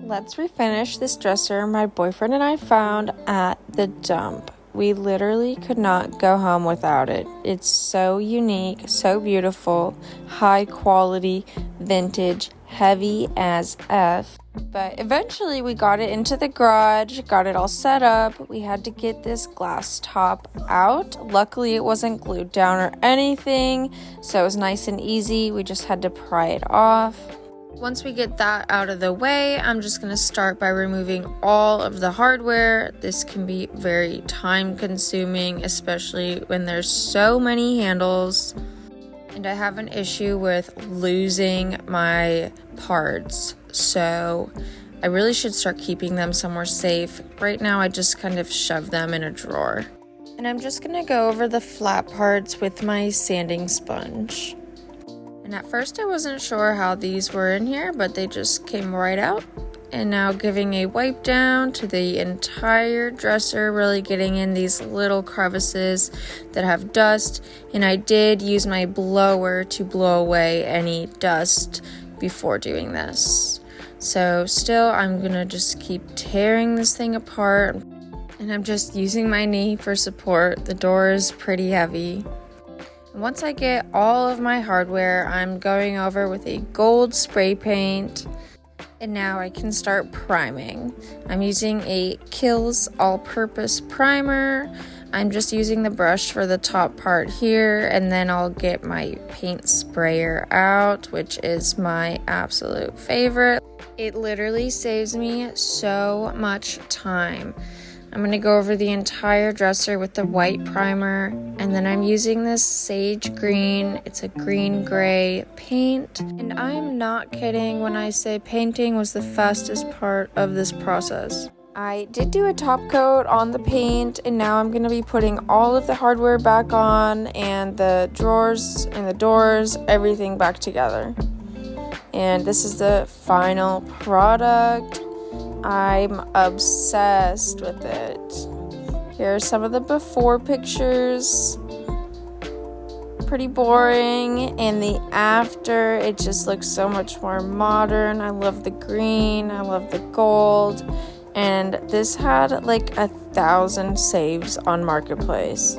Let's refinish this dresser my boyfriend and I found at the dump. We literally could not go home without it. It's so unique, so beautiful, high quality, vintage, heavy as F. But eventually we got it into the garage, got it all set up. We had to get this glass top out. Luckily it wasn't glued down or anything, so it was nice and easy. We just had to pry it off. Once we get that out of the way, I'm just going to start by removing all of the hardware. This can be very time consuming, especially when there's so many handles. And I have an issue with losing my parts, so I really should start keeping them somewhere safe. Right now I just kind of shove them in a drawer. And I'm just going to go over the flat parts with my sanding sponge. And at first I wasn't sure how these were in here, but they just came right out. And now giving a wipe down to the entire dresser, really getting in these little crevices that have dust. And I did use my blower to blow away any dust before doing this. So still, I'm gonna just keep tearing this thing apart. And I'm just using my knee for support. The door is pretty heavy. Once I get all of my hardware, I'm going over with a gold spray paint, and now I can start priming. I'm using a Kiehl's all-purpose primer. I'm just using the brush for the top part here, and then I'll get my paint sprayer out, which is my absolute favorite. It literally saves me so much time. I'm going to go over the entire dresser with the white primer, and then I'm using this sage green. It's a green-gray paint, and I'm not kidding when I say painting was the fastest part of this process. I did do a top coat on the paint, and now I'm going to be putting all of the hardware back on, and the drawers and the doors, everything back together. And this is the final product. I'm obsessed with it. Here are some of the before pictures. Pretty boring. And the after, it just looks so much more modern. I love the green. I love the gold. And this had like 1,000 saves on Marketplace.